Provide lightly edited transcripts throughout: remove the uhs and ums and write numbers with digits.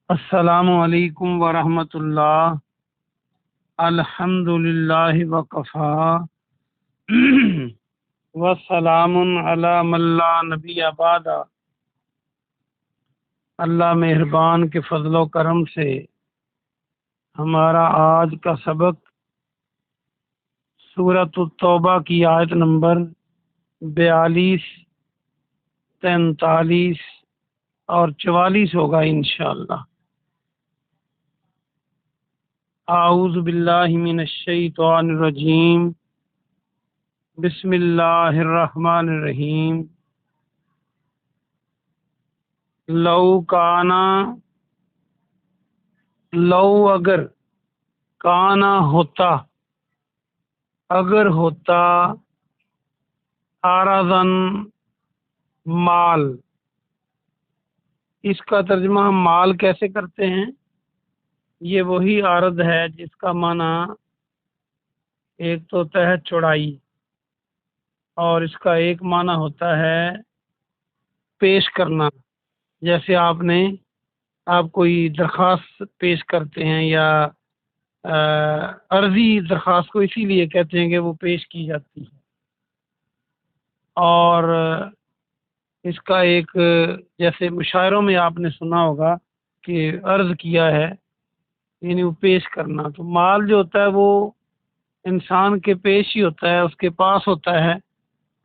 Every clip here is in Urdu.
السلام علیکم ورحمۃ اللہ۔ الحمد للہ وکفی وسلام علی من لا نبی بعد۔ اللہ مہربان کے فضل و کرم سے ہمارا آج کا سبق سورۃ التوبہ کی آیت نمبر 42، 43 اور 44 ہوگا انشاءاللہ۔ اعوذ باللہ من الشیطان الرجیم، بسم اللہ الرحمن الرحیم۔ لو اگر کانا ہوتا، اگر ہوتا، آرزن مال۔ اس کا ترجمہ ہم مال کیسے کرتے ہیں؟ یہ وہی عارض ہے جس کا معنی ایک تو ہوتا ہے چوڑائی، اور اس کا ایک معنی ہوتا ہے پیش کرنا۔ جیسے آپ کوئی درخواست پیش کرتے ہیں، یا عرضی درخواست کو اسی لیے کہتے ہیں کہ وہ پیش کی جاتی ہے۔ اور اس کا ایک، جیسے مشاعروں میں آپ نے سنا ہوگا کہ عرض کیا ہے، یعنی وہ پیش کرنا۔ تو مال جو ہوتا ہے وہ انسان کے پیش ہی ہوتا ہے، اس کے پاس ہوتا ہے،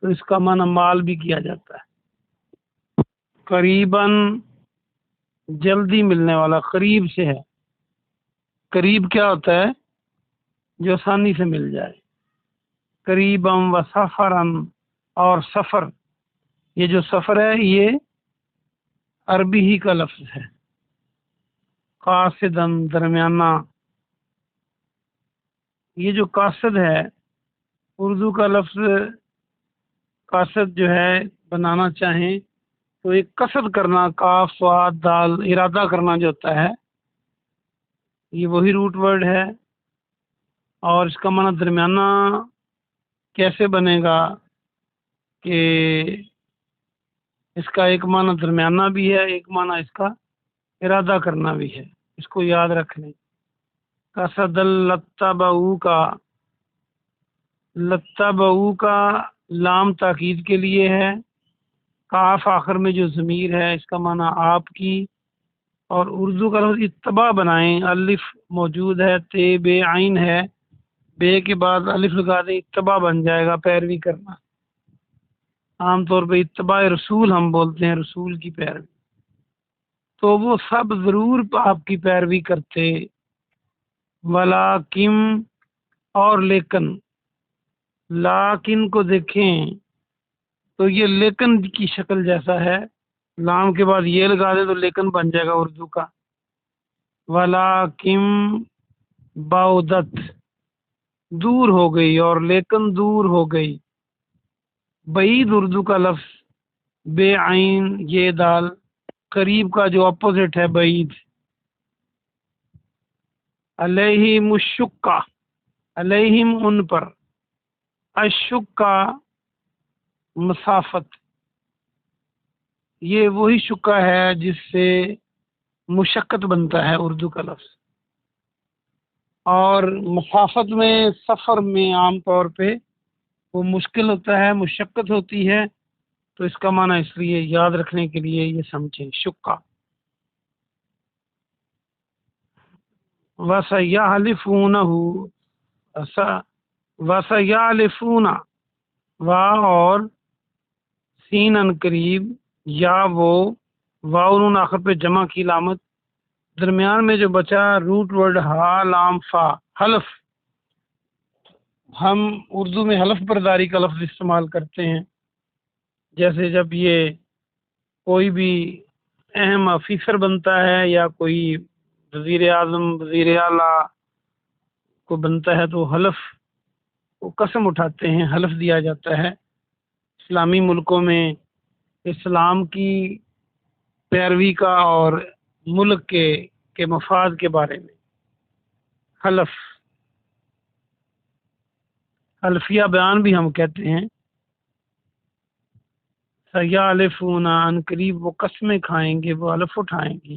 تو اس کا معنی مال بھی کیا جاتا ہے۔ قریباً جلدی ملنے والا، قریب سے ہے۔ قریب کیا ہوتا ہے؟ جو آسانی سے مل جائے۔ قریباً و سفراً، اور سفر، یہ جو سفر ہے یہ عربی ہی کا لفظ ہے۔ قاصداً، درمیانہ۔ یہ جو قاصد ہے، اردو کا لفظ قاصد جو ہے بنانا چاہیں تو ایک قصد کرنا، کاف صاد دال، ارادہ کرنا جو ہوتا ہے، یہ وہی روٹ ورڈ ہے۔ اور اس کا معنی درمیانہ کیسے بنے گا کہ اس کا ایک معنی درمیانہ بھی ہے، ایک معنی اس کا ارادہ کرنا بھی ہے، اس کو یاد رکھ لیں۔ قصد لتبعو کا، لتبعو کا لام تاکید کے لیے ہے، کاف آخر میں جو ضمیر ہے اس کا معنی آپ کی، اور اردو کا لفظ اتباع بنائیں، الف موجود ہے، تے بے عین ہے، بے کے بعد الف لگا دیں، اتباع بن جائے گا، پیروی کرنا۔ عام طور پہ اتباع رسول ہم بولتے ہیں، رسول کی پیروی۔ تو وہ سب ضرور آپ کی پیروی کرتے، ولیکن، اور لیکن۔ لیکن کو دیکھیں تو یہ لیکن کی شکل جیسا ہے، لام کے بعد یہ لگا دیں تو لیکن بن جائے گا اردو کا۔ ولیکن بعدت، دور ہو گئی، اور لیکن دور ہو گئی۔ بعید اردو کا لفظ، بے عین یہ دال، قریب کا جو اپوزٹ ہے بعید۔ علیہم الشقہ، علیہم ان پر، الشقہ مسافت، یہ وہی شقہ ہے جس سے مشقت بنتا ہے اردو کا لفظ۔ اور مسافت میں، سفر میں عام طور پہ وہ مشکل ہوتا ہے، مشقت ہوتی ہے، تو اس کا معنی اس لیے یاد رکھنے کے لیے یہ سمجھیں، شقہ۔ وَسَيَحْلِفُونَهُ، وَسَيَحْلِفُونَ، واو اور سین ان قریب، یا وہ، واو نون آخر پہ جمع کی علامت، درمیان میں جو بچا روٹ ورڈ ہا لام فا، حلف۔ ہم اردو میں حلف برداری کا لفظ استعمال کرتے ہیں، جیسے جب یہ کوئی بھی اہم آفیسر بنتا ہے، یا کوئی وزیر اعظم، وزیر اعلیٰ کو بنتا ہے، تو حلف، وہ قسم اٹھاتے ہیں، حلف دیا جاتا ہے۔ اسلامی ملکوں میں اسلام کی پیروی کا اور ملک کے مفاد کے بارے میں حلف، حلفیہ بیان بھی ہم کہتے ہیں۔ سیحلفون، ان قریب وہ قسمیں کھائیں گے، وہ حلف اٹھائیں گی۔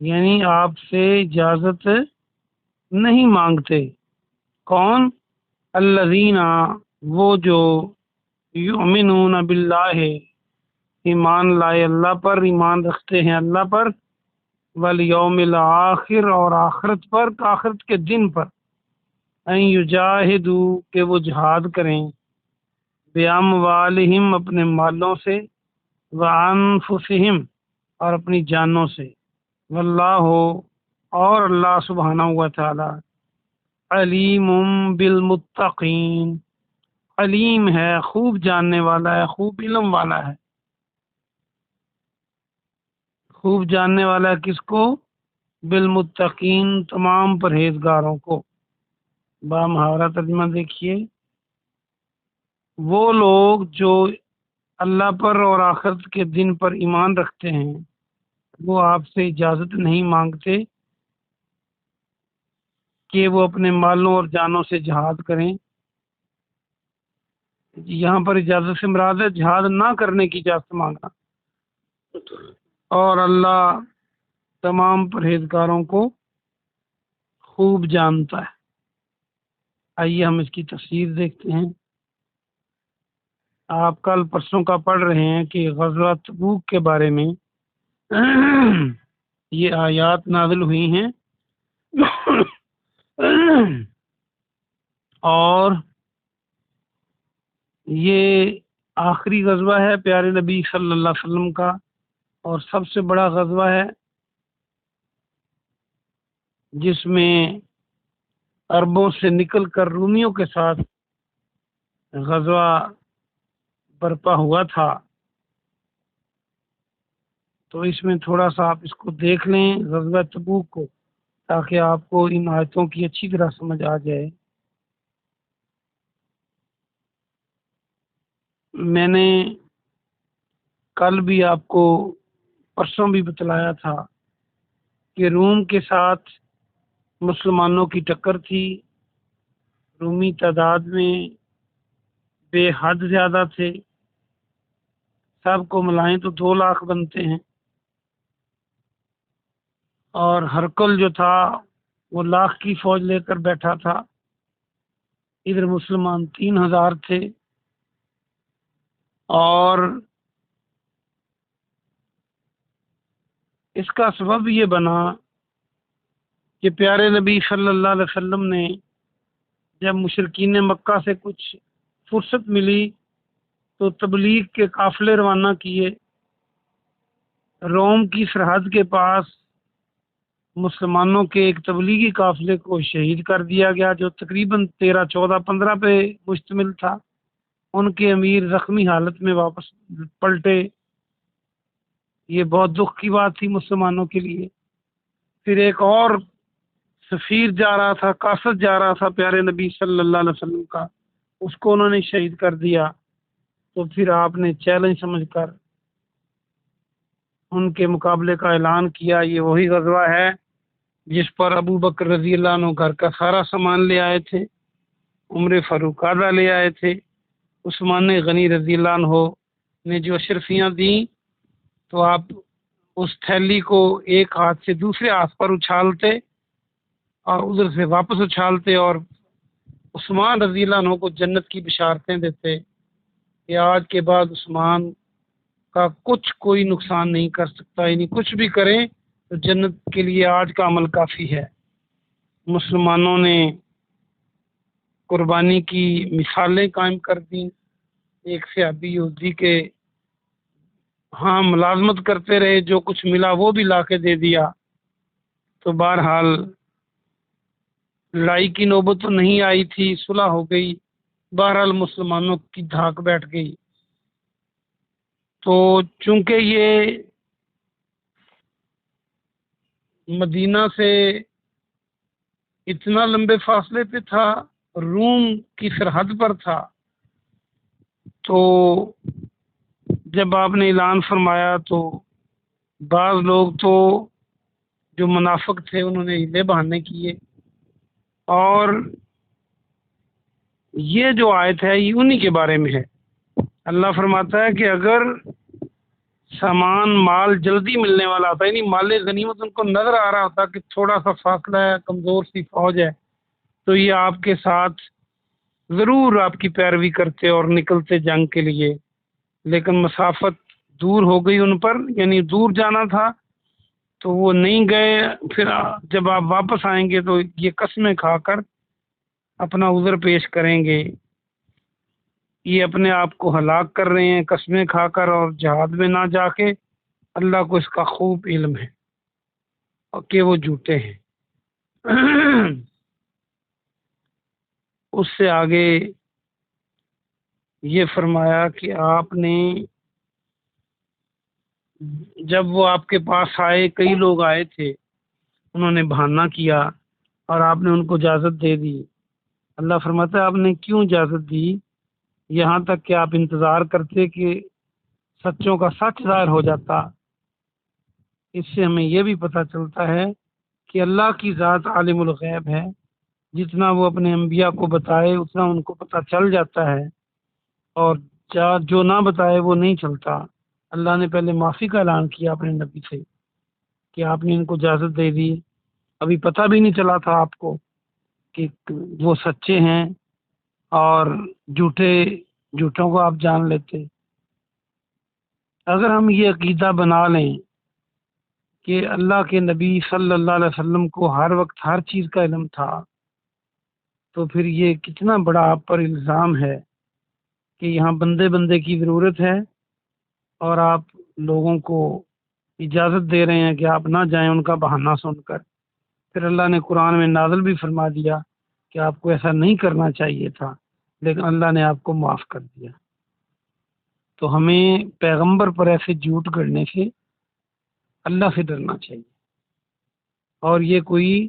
یعنی آپ سے اجازت نہیں مانگتے۔ کون؟ الذین، وہ جو یؤمنون باللہ، ایمان لائے اللہ پر، ایمان رکھتے ہیں اللہ پر، والیوم الآخر، اور آخرت پر، آخرت کے دن پر، ان یجاہدوا، کہ وہ جہاد کریں، باموالہم، اپنے مالوں سے، وانفسہم، اور اپنی جانوں سے، واللہ، اور اللہ سبحانہ و تعالی، علیم بالمتقین، علیم ہے، خوب جاننے والا ہے، خوب علم والا ہے۔ خوب جاننے والا ہے کس کو؟ بالمتقین، تمام پرہیزگاروں کو۔ بامہارا ترجمہ دیکھیے، وہ لوگ جو اللہ پر اور آخرت کے دن پر ایمان رکھتے ہیں، وہ آپ سے اجازت نہیں مانگتے کہ وہ اپنے مالوں اور جانوں سے جہاد کریں۔ یہاں پر اجازت سے مراد ہے جہاد نہ کرنے کی اجازت مانگنا، اور اللہ تمام پرہیزگاروں کو خوب جانتا ہے۔ آئیے ہم اس کی تفسیر دیکھتے ہیں۔ آپ کل پرسوں کا پڑھ رہے ہیں کہ غزوہ تبوک کے بارے میں یہ آیات نازل ہوئی ہیں، اور یہ آخری غزوہ ہے پیارے نبی صلی اللہ علیہ وسلم کا، اور سب سے بڑا غزوہ ہے، جس میں عربوں سے نکل کر رومیوں کے ساتھ غزوہ برپا ہوا تھا۔ تو اس میں تھوڑا سا آپ اس کو دیکھ لیں، غزوہ تبوک کو، تاکہ آپ کو ان آیتوں کی اچھی طرح سمجھ آ جائے۔ میں نے کل بھی آپ کو، پرسوں بھی بتلایا تھا کہ روم کے ساتھ مسلمانوں کی ٹکر تھی۔ رومی تعداد میں بے حد زیادہ تھے، سب کو ملائیں تو 2 لاکھ بنتے ہیں، اور ہرکل جو تھا وہ 1,00,000 کی فوج لے کر بیٹھا تھا۔ ادھر مسلمان 3,000 تھے، اور اس کا سبب یہ بنا کہ پیارے نبی صلی اللہ علیہ وسلم نے جب مشرکین مکہ سے کچھ فرصت ملی تو تبلیغ کے قافلے روانہ کیے۔ روم کی سرحد کے پاس مسلمانوں کے ایک تبلیغی قافلے کو شہید کر دیا گیا، جو تقریباً 13، 14، 15 پہ مشتمل تھا۔ ان کے امیر زخمی حالت میں واپس پلٹے۔ یہ بہت دکھ کی بات تھی مسلمانوں کے لیے۔ پھر ایک اور سفیر جا رہا تھا، قاصد جا رہا تھا پیارے نبی صلی اللہ علیہ وسلم کا، اس کو انہوں نے شہید کر دیا۔ تو پھر آپ نے چیلنج سمجھ کر ان کے مقابلے کا اعلان کیا۔ یہ وہی غزوہ ہے جس پر ابو بکر رضی اللہ عنہ گھر کا سارا سامان لے آئے تھے، عمر فاروق آدھا لے آئے تھے، عثمان غنی رضی اللہ عنہ نے جو اشرفیاں دیں، تو آپ اس تھیلی کو ایک ہاتھ سے دوسرے ہاتھ پر اچھالتے اور ادھر سے واپس اچھالتے، اور عثمان رضی اللہ عنہ کو جنت کی بشارتیں دیتے کہ آج کے بعد عثمان کا کچھ کوئی نقصان نہیں کر سکتا، یعنی کچھ بھی کریں تو جنت کے لیے آج کا عمل کافی ہے۔ مسلمانوں نے قربانی کی مثالیں قائم کر دیں۔ ایک صحابی یہودی کے ہاں ملازمت کرتے رہے، جو کچھ ملا وہ بھی لا کے دے دیا۔ تو بہرحال لڑائی کی نوبت تو نہیں آئی تھی، صلح ہو گئی، بہرحال مسلمانوں کی دھاک بیٹھ گئی۔ تو چونکہ یہ مدینہ سے اتنا لمبے فاصلے پہ تھا، روم کی سرحد پر تھا، تو جب آپ نے اعلان فرمایا تو بعض لوگ تو جو منافق تھے انہوں نے ہیلے بہانے کیے، اور یہ جو آیت ہے یہ انہی کے بارے میں ہے۔ اللہ فرماتا ہے کہ اگر سامان مال جلدی ملنے والا ہوتا ہے، یعنی مال غنیمت ان کو نظر آ رہا ہوتا کہ تھوڑا سا فاصلہ ہے، کمزور سی فوج ہے، تو یہ آپ کے ساتھ ضرور آپ کی پیروی کرتے اور نکلتے جنگ کے لیے، لیکن مسافت دور ہو گئی ان پر، یعنی دور جانا تھا تو وہ نہیں گئے۔ پھر جب آپ واپس آئیں گے تو یہ قسمیں کھا کر اپنا عذر پیش کریں گے، یہ اپنے آپ کو ہلاک کر رہے ہیں قسمیں کھا کر، اور جہاد میں نہ جا کے اللہ کو اس کا خوب علم ہے اور کہ وہ جھوٹے ہیں۔ اس سے آگے یہ فرمایا کہ آپ نے جب وہ آپ کے پاس آئے، کئی لوگ آئے تھے، انہوں نے بہانہ کیا اور آپ نے ان کو اجازت دے دی۔ اللہ فرماتا ہے آپ نے کیوں اجازت دی؟ یہاں تک کہ آپ انتظار کرتے کہ سچوں کا سچ ظاہر ہو جاتا۔ اس سے ہمیں یہ بھی پتہ چلتا ہے کہ اللہ کی ذات عالم الغیب ہے، جتنا وہ اپنے انبیاء کو بتائے اتنا ان کو پتہ چل جاتا ہے، اور جو نہ بتائے وہ نہیں چلتا۔ اللہ نے پہلے معافی کا اعلان کیا اپنے نبی سے کہ آپ نے ان کو اجازت دے دی، ابھی پتہ بھی نہیں چلا تھا آپ کو کہ وہ سچے ہیں، اور جھوٹوں کو آپ جان لیتے۔ اگر ہم یہ عقیدہ بنا لیں کہ اللہ کے نبی صلی اللہ علیہ وسلم کو ہر وقت ہر چیز کا علم تھا، تو پھر یہ کتنا بڑا آپ پر الزام ہے کہ یہاں بندے بندے کی ضرورت ہے، اور آپ لوگوں کو اجازت دے رہے ہیں کہ آپ نہ جائیں ان کا بہانہ سن کر۔ پھر اللہ نے قرآن میں نازل بھی فرما دیا کہ آپ کو ایسا نہیں کرنا چاہیے تھا، لیکن اللہ نے آپ کو معاف کر دیا۔ تو ہمیں پیغمبر پر ایسے جھوٹ گڑنے سے اللہ سے ڈرنا چاہیے، اور یہ کوئی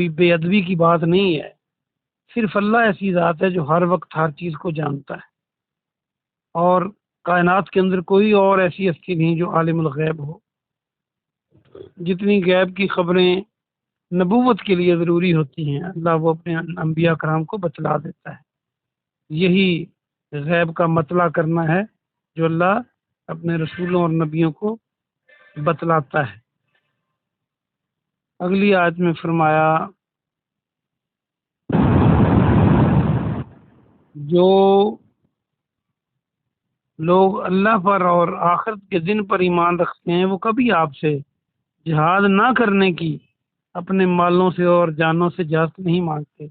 بے ادبی کی بات نہیں ہے۔ صرف اللہ ایسی ذات ہے جو ہر وقت ہر چیز کو جانتا ہے، اور کائنات کے اندر کوئی اور ایسی ہستی نہیں جو عالم الغیب ہو۔ جتنی غیب کی خبریں نبوت کے لیے ضروری ہوتی ہیں، اللہ وہ اپنے انبیاء کرام کو بتلا دیتا ہے۔ یہی غیب کا مطلع کرنا ہے جو اللہ اپنے رسولوں اور نبیوں کو بتلاتا ہے۔ اگلی آیت میں فرمایا جو لوگ اللہ پر اور آخرت کے دن پر ایمان رکھتے ہیں وہ کبھی آپ سے جہاد نہ کرنے کی اپنے مالوں سے اور جانوں سے اجازت نہیں مانگتے۔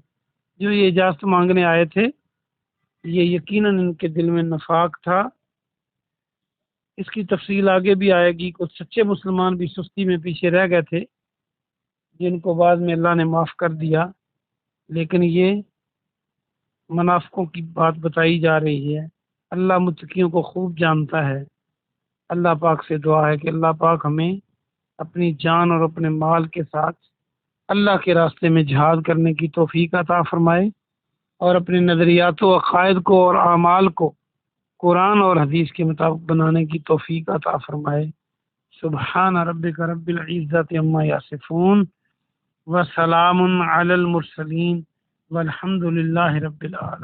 جو یہ اجازت مانگنے آئے تھے یہ یقیناً ان کے دل میں نفاق تھا۔ اس کی تفصیل آگے بھی آئے گی۔ کچھ سچے مسلمان بھی سستی میں پیچھے رہ گئے تھے جن کو بعد میں اللہ نے معاف کر دیا، لیکن یہ منافقوں کی بات بتائی جا رہی ہے۔ اللہ متقیوں کو خوب جانتا ہے۔ اللہ پاک سے دعا ہے کہ اللہ پاک ہمیں اپنی جان اور اپنے مال کے ساتھ اللہ کے راستے میں جہاد کرنے کی توفیق عطا فرمائے، اور اپنے نظریات و عقائد کو اور اعمال کو قرآن اور حدیث کے مطابق بنانے کی توفیق عطا فرمائے۔ سبحان ربک رب العزت عما یصفون وسلام علی المرسلین والحمد للہ رب العالمین۔